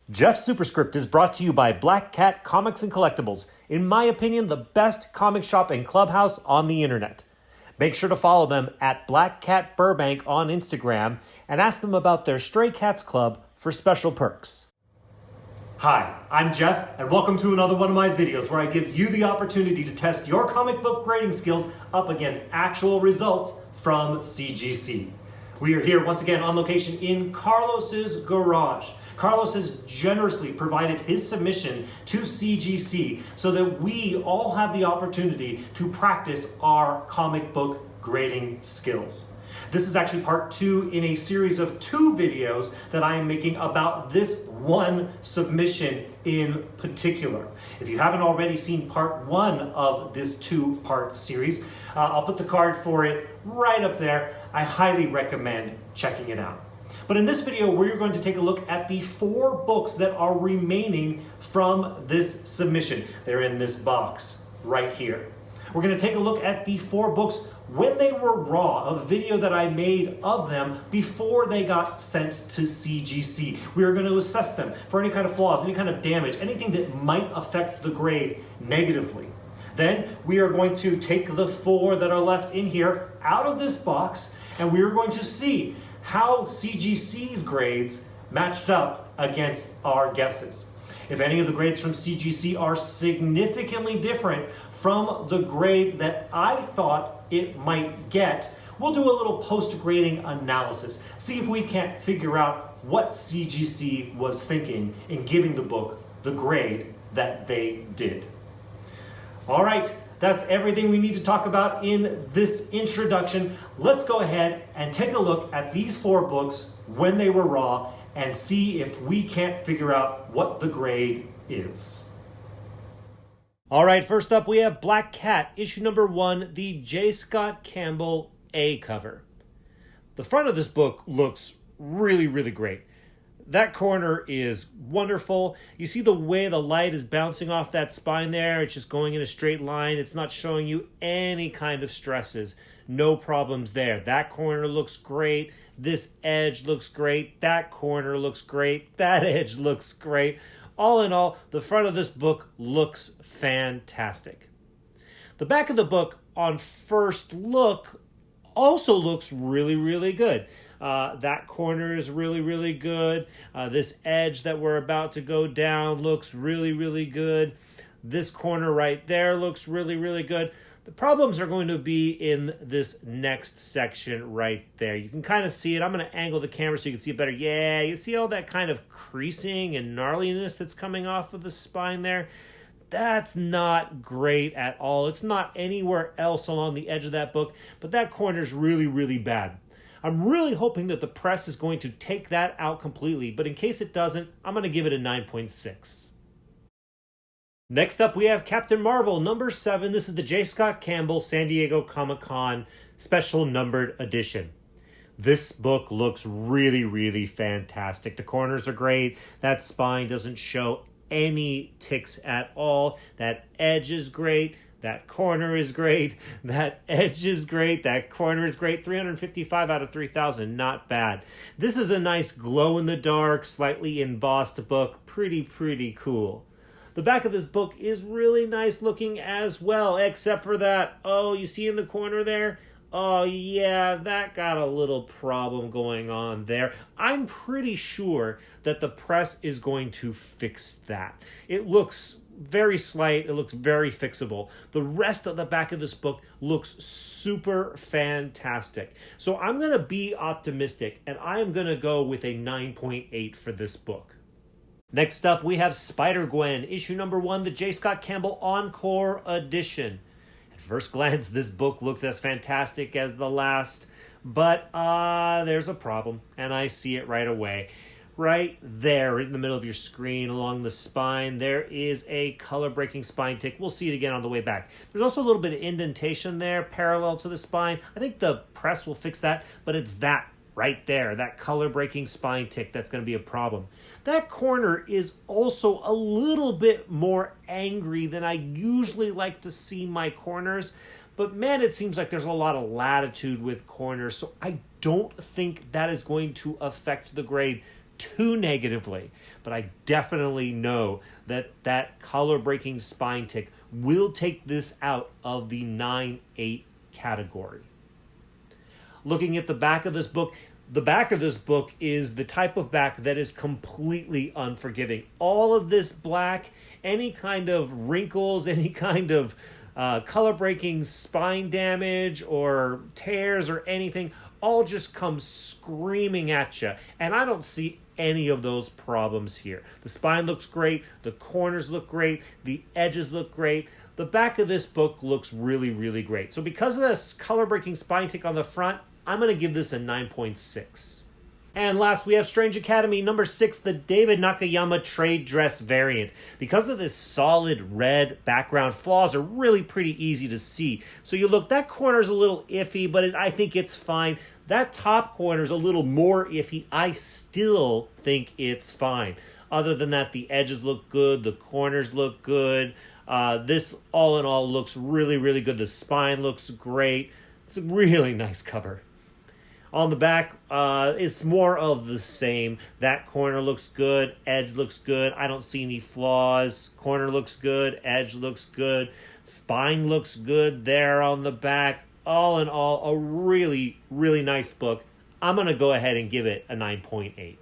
Jeff's Superscript is brought to you by Black Cat Comics and Collectibles, in my opinion, the best comic shop and clubhouse on the internet. Make sure to follow them at Black Cat Burbank on Instagram and ask them about their Stray Cats Club for special perks. Hi, I'm Jeff, and welcome to another one of my videos where I give you the opportunity to test your comic book grading skills up against actual results from CGC. We are here once again on location in Carlos's garage. Carlos has generously provided his submission to CGC so that we all have the opportunity to practice our comic book grading skills. This is actually part 2 in a series of 2 videos that I am making about this one submission in particular. If you haven't already seen part 1 of this 2-part series, I'll put the card for it right up there. I highly recommend checking it out. But in this video, we're going to take a look at the 4 books that are remaining from this submission. They're in this box right here. We're going to take a look at the 4 books when they were raw, a video that I made of them before they got sent to CGC. We are going to assess them for any kind of flaws, any kind of damage, anything that might affect the grade negatively. Then we are going to take the 4 that are left in here out of this box, and we are going to see how CGC's grades matched up against our guesses. If any of the grades from CGC are significantly different from the grade that I thought it might get, we'll do a little post-grading analysis, see if we can't figure out what CGC was thinking in giving the book the grade that they did. All right, that's everything we need to talk about in this introduction. Let's go ahead and take a look at these 4 books when they were raw and see if we can't figure out what the grade is. All right, first up we have Black Cat, issue number 1, the J. Scott Campbell A cover. The front of this book looks really, really great. That corner is wonderful. You see the way the light is bouncing off that spine there. It's just going in a straight line. It's not showing you any kind of stresses. No problems there. That corner looks great. This edge looks great. That corner looks great. That edge looks great. All in all, the front of this book looks fantastic. The back of the book on first look also looks really, really good. That corner is really, really good. This edge that we're about to go down looks really, really good. This corner right there looks really, really good. The problems are going to be in this next section right there. You can kind of see it. I'm going to angle the camera so you can see it better. Yeah, you see all that kind of creasing and gnarliness that's coming off of the spine there? That's not great at all. It's not anywhere else along the edge of that book, but that corner is really, really bad. I'm really hoping that the press is going to take that out completely, but in case it doesn't, I'm going to give it a 9.6. Next up, we have Captain Marvel, number 7. This is the J. Scott Campbell San Diego Comic-Con special numbered edition. This book looks really, really fantastic. The corners are great. That spine doesn't show any ticks at all. That edge is great. That corner is great. That edge is great. That corner is great. 355 out of 3,000. Not bad. This is a nice glow-in-the-dark, slightly embossed book. Pretty cool. The back of this book is really nice looking as well, except for that. Oh, you see in the corner there? Oh, yeah, that got a little problem going on there. I'm pretty sure that the press is going to fix that. It looks very slight. It looks very fixable. The rest of the back of this book looks super fantastic. So I'm going to be optimistic, and I am going to go with a 9.8 for this book. Next up, we have Spider-Gwen, issue number 1, the J. Scott Campbell Encore Edition. At first glance, this book looked as fantastic as the last, but there's a problem, and I see it right away. Right there in the middle of your screen along the spine, there is a color-breaking spine tick. We'll see it again on the way back. There's also a little bit of indentation there parallel to the spine. I think the press will fix that, but it's that right there, that color-breaking spine tick that's going to be a problem. That corner is also a little bit more angry than I usually like to see my corners, but man, it seems like there's a lot of latitude with corners, so I don't think that is going to affect the grade too negatively, but I definitely know that that color-breaking spine tick will take this out of the 9-8 category. Looking at the back of this book, the back of this book is the type of back that is completely unforgiving. All of this black, any kind of wrinkles, any kind of color-breaking spine damage or tears or anything, all just come screaming at you. And I don't see any of those problems here. The spine looks great. The corners look great. The edges look great. The back of this book looks really, really great. So because of this color-breaking spine tick on the front, I'm going to give this a 9.6. And last, we have Strange Academy number 6, the David Nakayama trade dress variant. Because of this solid red background, flaws are really pretty easy to see. So you look, that corner's a little iffy, but I think it's fine. That top corner's a little more iffy. I still think it's fine. Other than that, the edges look good. The corners look good. This, all in all, looks really, really good. The spine looks great. It's a really nice cover. On the back, it's more of the same. That corner looks good. Edge looks good. I don't see any flaws. Corner looks good. Edge looks good. Spine looks good there on the back. All in all, a really, really nice book. I'm going to go ahead and give it a 9.8.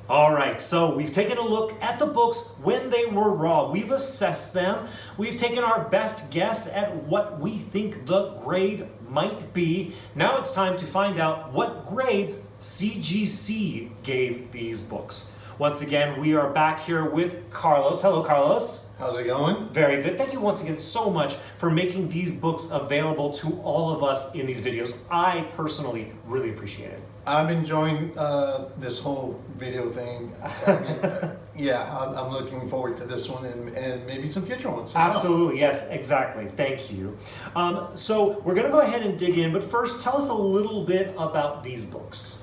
All right, so we've taken a look at the books when they were raw. We've assessed them. We've taken our best guess at what we think the grade might be. Now it's time to find out what grades CGC gave these books. Once again, we are back here with Carlos. Hello, Carlos. How's it going? Very good. Thank you once again so much for making these books available to all of us in these videos. I personally really appreciate it. I'm enjoying this whole video thing. I'm looking forward to this one and maybe some future ones. Absolutely, yes, exactly. Thank you. So we're going to go ahead and dig in, but first tell us a little bit about these books.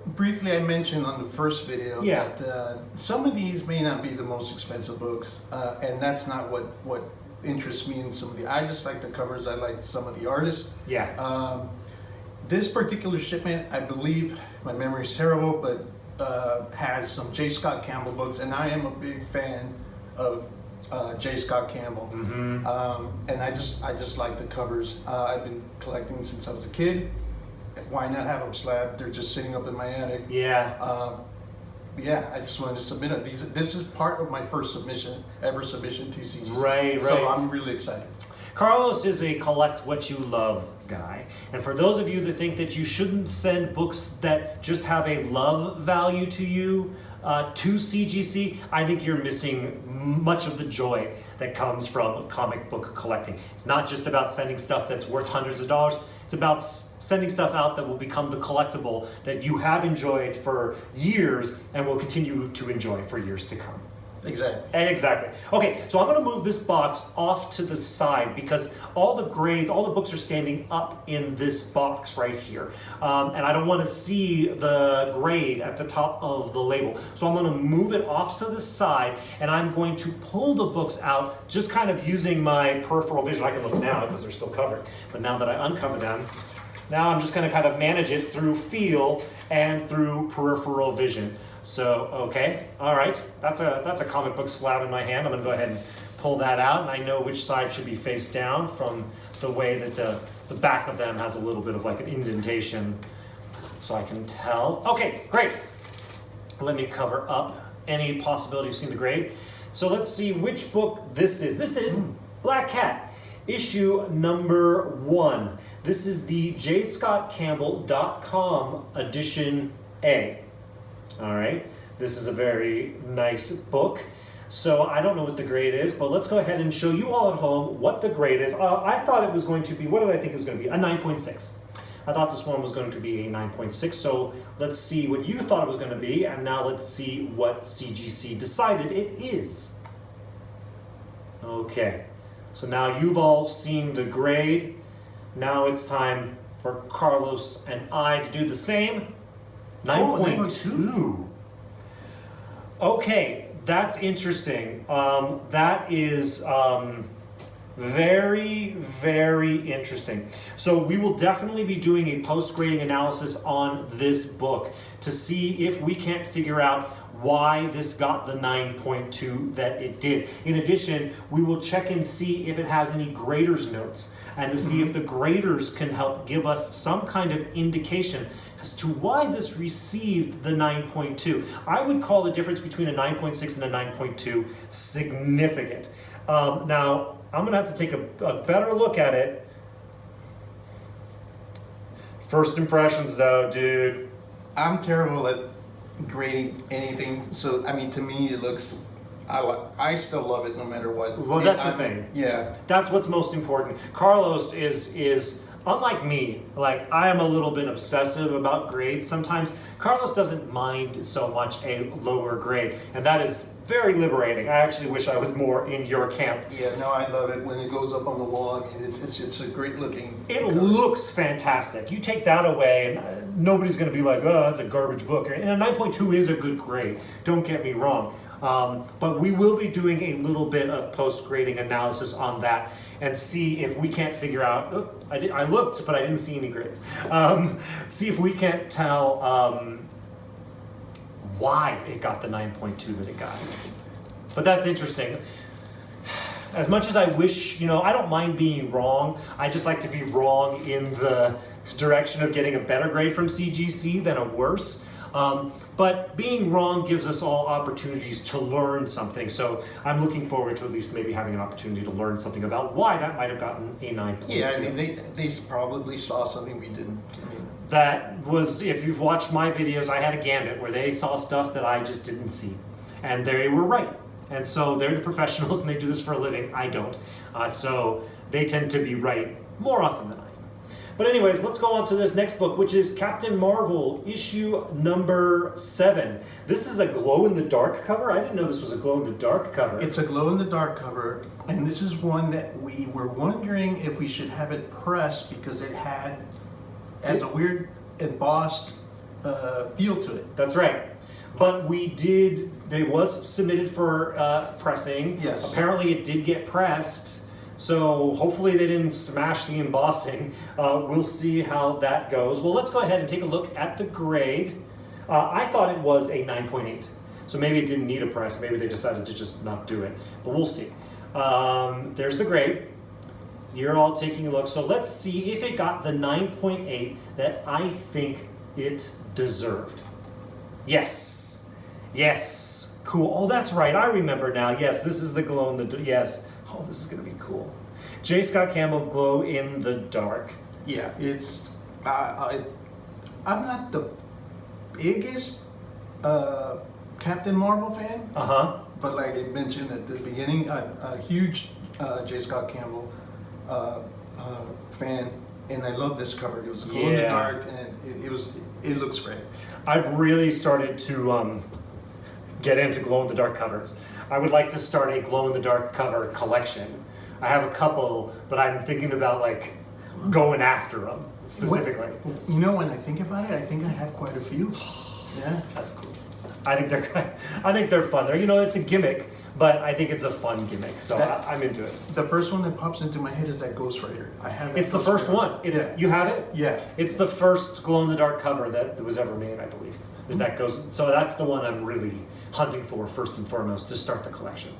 Briefly I mentioned on the first video that some of these may not be the most expensive books, and that's not what interests me in some of the... I just like the covers, I like some of the artists. Yeah. This particular shipment, I believe, my memory is terrible, but has some J. Scott Campbell books, and I am a big fan of J. Scott Campbell. Mm-hmm. And I just like the covers. I've been collecting since I was a kid. Why not have them slabbed? They're just sitting up in my attic. Yeah. I just wanted to submit it. This is part of my first ever submission to CGC. Right. So I'm really excited. Carlos is a collect what you love guy. And for those of you that think that you shouldn't send books that just have a love value to you to CGC, I think you're missing much of the joy that comes from comic book collecting. It's not just about sending stuff that's worth hundreds of dollars. It's about sending stuff out that will become the collectible that you have enjoyed for years and will continue to enjoy for years to come. Exactly. Okay, so I'm going to move this box off to the side because all the grades, all the books are standing up in this box right here. And I don't want to see the grade at the top of the label. So I'm going to move it off to the side and I'm going to pull the books out just kind of using my peripheral vision. I can look now because they're still covered. But now that I uncover them, now I'm just going to kind of manage it through feel and through peripheral vision. So, okay, all right, that's a comic book slab in my hand. I'm going to go ahead and pull that out, and I know which side should be face down from the way that the back of them has a little bit of like an indentation, so I can tell. Okay, great. Let me cover up any possibility of seeing the grade. So let's see which book this is. This is Black Cat, issue number 1. This is the jscottcampbell.com edition A. All right, this is a very nice book. So I don't know what the grade is, but let's go ahead and show you all at home what the grade is. I thought it was going to be, what did I think it was going to be? A 9.6. I thought this one was going to be a 9.6. So let's see what you thought it was going to be, and now let's see what CGC decided it is. Okay, so now you've all seen the grade. Now it's time for Carlos and I to do the same. 9.2. Okay, that's interesting. That is Very, very interesting. So we will definitely be doing a post-grading analysis on this book to see if we can't figure out why this got the 9.2 that it did. In addition, we will check and see if it has any graders notes and to see if the graders can help give us some kind of indication as to why this received the 9.2. I would call the difference between a 9.6 and a 9.2 significant. Now, I'm going to have to take a better look at it. First impressions, though, dude. I'm terrible at grading anything, so I mean, to me, it looks. I still love it no matter what. Well, that's the thing. Yeah, that's what's most important. Carlos is unlike me. Like, I am a little bit obsessive about grades sometimes. Carlos doesn't mind so much a lower grade, and that is very liberating. I actually wish I was more in your camp. Yeah, no, I love it when it goes up on the wall. I mean, it's a great looking. It looks fantastic. You take that away, and nobody's going to be like, oh, that's a garbage book. And a 9.2 is a good grade. Don't get me wrong. But we will be doing a little bit of post-grading analysis on that and see if we can't figure out. Oh, I looked, but I didn't see any grades. See if we can't tell why it got the 9.2 that it got. But that's interesting. As much as I wish, I don't mind being wrong. I just like to be wrong in the direction of getting a better grade from CGC than a worse. But being wrong gives us all opportunities to learn something. So I'm looking forward to at least maybe having an opportunity to learn something about why that might have gotten a 9.2. Yeah, I mean, they probably saw something we didn't. I mean, that was, if you've watched my videos, I had a gambit where they saw stuff that I just didn't see. And they were right. And so they're the professionals and they do this for a living. I don't. So they tend to be right more often than I am. But anyways, let's go on to this next book, which is Captain Marvel, issue number 7. This is a glow-in-the-dark cover? I didn't know this was a glow-in-the-dark cover. It's a glow-in-the-dark cover, and this is one that we were wondering if we should have it pressed because it has a weird embossed feel to it. That's right. But we did, it was submitted for pressing. Yes. Apparently it did get pressed. So hopefully they didn't smash the embossing. We'll see how that goes. Well, let's go ahead and take a look at the grade. I thought it was a 9.8. So maybe it didn't need a press. Maybe they decided to just not do it. But we'll see. There's the grade. You're all taking a look. So let's see if it got the 9.8 that I think it deserved. Yes. Yes. Cool. Oh, that's right. I remember now. Yes, this is the glow in the... Yes. Oh, this is going to be cool. J. Scott Campbell, Glow in the Dark. Yeah, it's... I'm not the biggest Captain Marvel fan. Uh-huh. But like I mentioned at the beginning, a huge J. Scott Campbell fan. And I love this cover. It was glow in the dark, and it looks great. I've really started to get into glow-in-the-dark covers. I would like to start a glow-in-the-dark cover collection. I have a couple, but I'm thinking about like going after them specifically. When I think about it, I think I have quite a few. Yeah, that's cool. I think they're fun. It's a gimmick, but I think it's a fun gimmick. So I'm into it. The first one that pops into my head is that Ghost Rider. I have. It's the first one. You have it? Yeah. It's the first glow-in-the-dark cover that was ever made, I believe. So that's the one I'm really hunting for first and foremost to start the collection.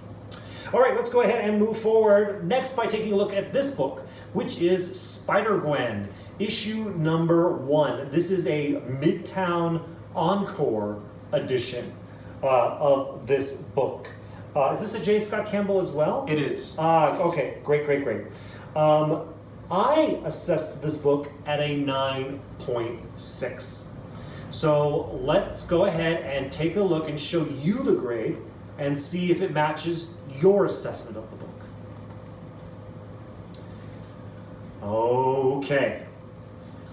All right, let's go ahead and move forward next by taking a look at this book, which is Spider-Gwen, issue number 1. This is a Midtown Encore edition of this book. Is this a J. Scott Campbell as well? It is. Okay, great. I assessed this book at a 9.6. So let's go ahead and take a look and show you the grade and see if it matches your assessment of the book. Okay.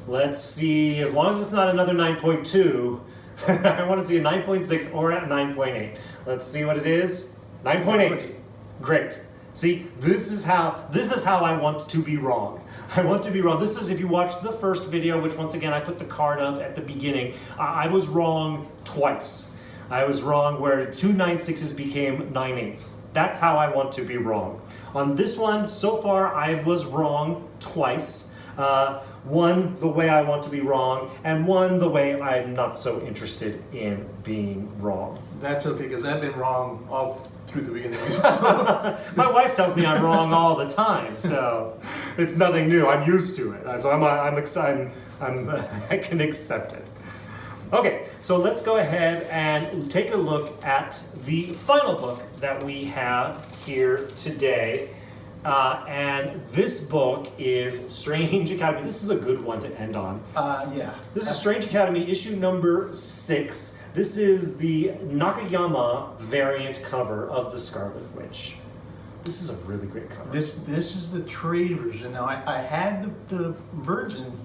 Let's see, as long as it's not another 9.2, I want to see a 9.6 or a 9.8. Let's see what it is. 9.8. Great. See, this is how I want to be wrong. I want to be wrong. This is, if you watched the first video, which once again I put the card of at the beginning, I was wrong twice. I was wrong where 2 9.6s became 9.8s. That's how I want to be wrong. On this one, so far, I was wrong twice. One, the way I want to be wrong, and one, the way I'm not so interested in being wrong. That's okay, because I've been wrong all through the beginning. My wife tells me I'm wrong all the time, so it's nothing new. I'm used to it, so I can accept it. Okay, so let's go ahead and take a look at the final book that we have here today. And this book is Strange Academy. This is a good one to end on. Yeah. This is Strange Academy, issue number 6. This is the Nakayama variant cover of the Scarlet Witch. This is a really great cover. This is the trade version. Now I had the version,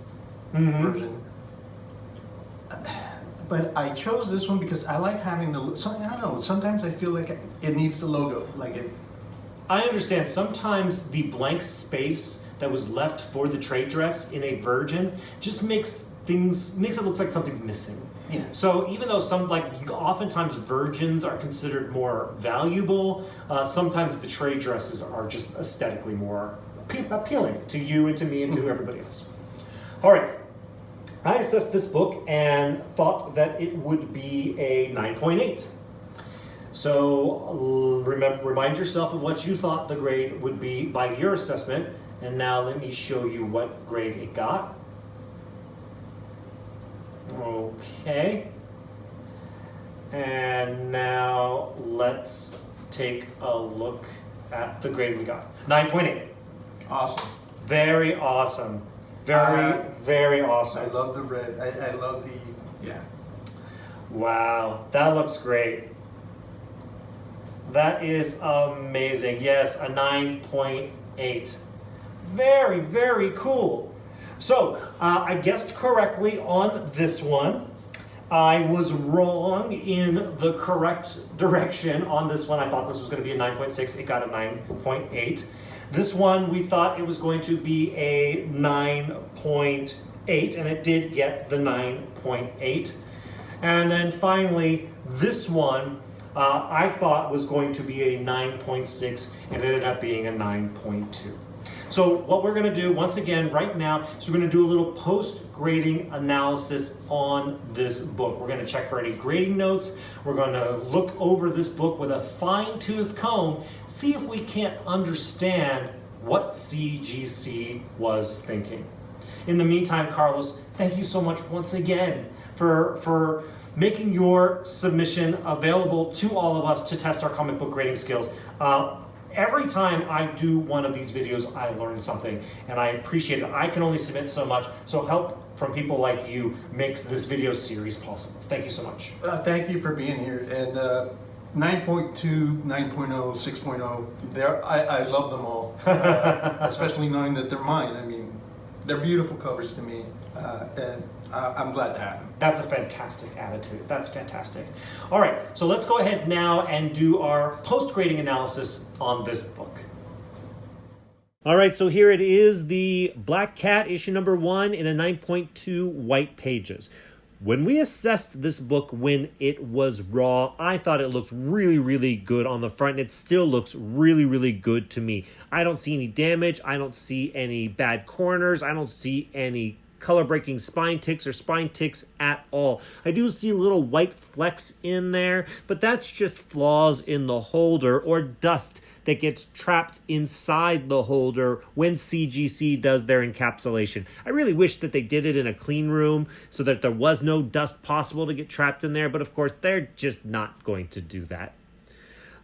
but I chose this one because I like having the. I don't know. Sometimes I feel like it needs the logo, like it. I understand. Sometimes the blank space that was left for the trade dress in a virgin just makes it look like something's missing. Yeah. So even though oftentimes virgins are considered more valuable, sometimes the trade dresses are just aesthetically more appealing to you and to me and to everybody else. All right. I assessed this book and thought that it would be a 9.8. So remind yourself of what you thought the grade would be by your assessment. And now let me show you what grade it got. Okay. And now let's take a look at the grade we got. 9.8. Awesome. Very awesome. Very awesome. I love the red. I love the, yeah. Wow, that looks great. That is amazing. Yes, a 9.8. Very, very cool. So, I guessed correctly on this one. I was wrong in the correct direction on this one. I thought this was going to be a 9.6. It got a 9.8. This one, we thought it was going to be a 9.8, and it did get the 9.8. And then finally, this one, I thought was going to be a 9.6, and it ended up being a 9.2. So what we're going to do, once again, right now, is we're going to do a little post-grading analysis on this book. We're going to check for any grading notes. We're going to look over this book with a fine-tooth comb, see if we can't understand what CGC was thinking. In the meantime, Carlos, thank you so much once again for making your submission available to all of us to test our comic book grading skills. Every time I do one of these videos, I learn something, and I appreciate it. I can only submit so much, so help from people like you makes this video series possible. Thank you so much. Thank you for being here. And 9.2, 9.0, 6.0, I love them all, especially knowing that they're mine. I mean, they're beautiful covers to me, and I'm glad to have them. That's a fantastic attitude. That's fantastic. All right, so let's go ahead now and do our post-grading analysis on this book. All right, so here it is, the Black Cat issue number 1 in a 9.2 white pages. When we assessed this book when it was raw, I thought it looked really, really good on the front, and it still looks really, really good to me. I don't see any damage. I don't see any bad corners. I don't see any color-breaking spine ticks or spine ticks at all. I do see little white flecks in there, but that's just flaws in the holder or dust that gets trapped inside the holder when CGC does their encapsulation. I really wish that they did it in a clean room so that there was no dust possible to get trapped in there, but of course they're just not going to do that.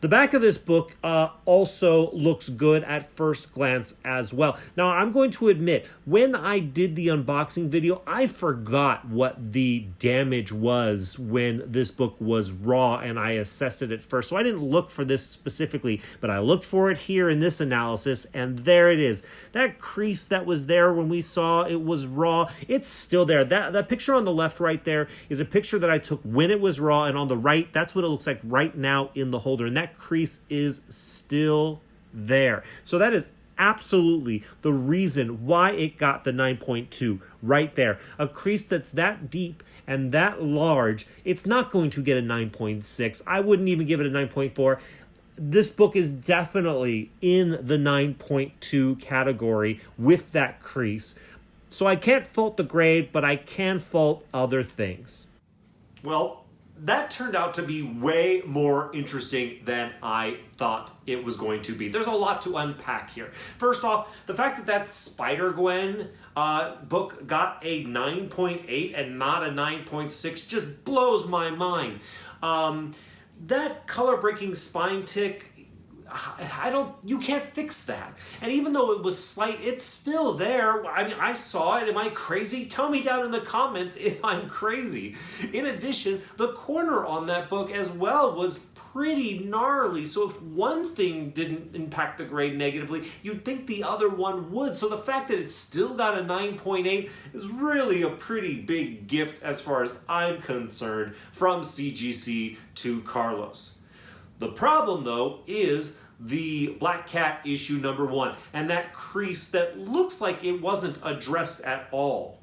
The back of this book also looks good at first glance as well. Now, I'm going to admit, when I did the unboxing video, I forgot what the damage was when this book was raw and I assessed it at first. So I didn't look for this specifically, but I looked for it here in this analysis, and there it is. That crease that was there when we saw it was raw, it's still there. That picture on the left right there is a picture that I took when it was raw, and on the right, that's what it looks like right now in the holder. And that crease is still there. So that is absolutely the reason why it got the 9.2 right there. A crease that's that deep and that large, it's not going to get a 9.6. I wouldn't even give it a 9.4. this book is definitely in the 9.2 category with that crease. So I can't fault the grade, but I can fault other things. Well, that turned out to be way more interesting than I thought it was going to be. There's a lot to unpack here. First off, the fact that that Spider-Gwen book got a 9.8 and not a 9.6 just blows my mind. That color-breaking spine tick, you can't fix that. And even though it was slight, it's still there. I mean, I saw it. Am I crazy? Tell me down in the comments if I'm crazy. In addition, the corner on that book as well was pretty gnarly. So if one thing didn't impact the grade negatively, you'd think the other one would. So the fact that it still got a 9.8 is really a pretty big gift as far as I'm concerned from CGC to Carlos. The problem, though, is the Black Cat issue number 1 and that crease that looks like it wasn't addressed at all.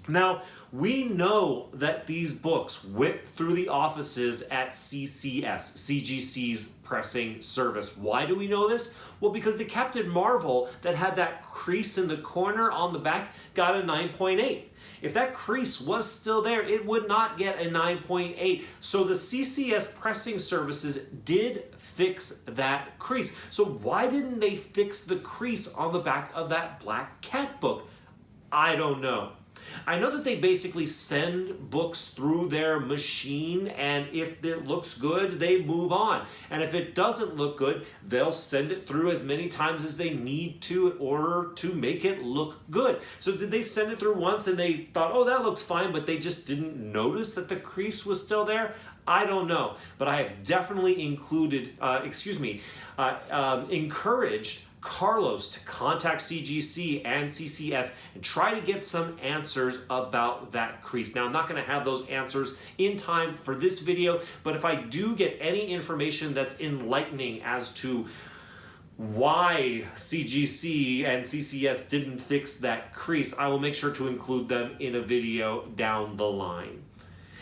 Now, we know that these books went through the offices at CCS, CGC's pressing service. Why do we know this? Well, because the Captain Marvel that had that crease in the corner on the back got a 9.8. If that crease was still there, it would not get a 9.8. So the CCS pressing services did fix that crease. So why didn't they fix the crease on the back of that Black Cat book? I don't know. I know that they basically send books through their machine, and if it looks good, they move on. And if it doesn't look good, they'll send it through as many times as they need to in order to make it look good. So did they send it through once and they thought, oh, that looks fine, but they just didn't notice that the crease was still there? I don't know. But I have definitely encouraged Carlos to contact CGC and CCS and try to get some answers about that crease. Now, I'm not going to have those answers in time for this video, but if I do get any information that's enlightening as to why CGC and CCS didn't fix that crease, I will make sure to include them in a video down the line.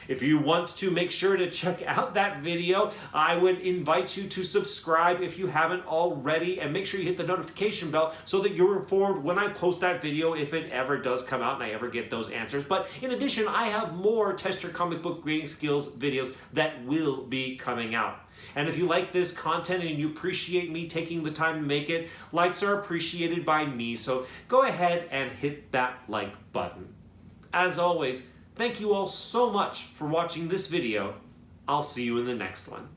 If you want to make sure to check out that video, I would invite you to subscribe if you haven't already, and make sure you hit the notification bell so that you're informed when I post that video if it ever does come out and I ever get those answers. But in addition, I have more Test Your Comic Book Grading Skills videos that will be coming out. And if you like this content and you appreciate me taking the time to make it, likes are appreciated by me, so go ahead and hit that like button. As always, thank you all so much for watching this video. I'll see you in the next one.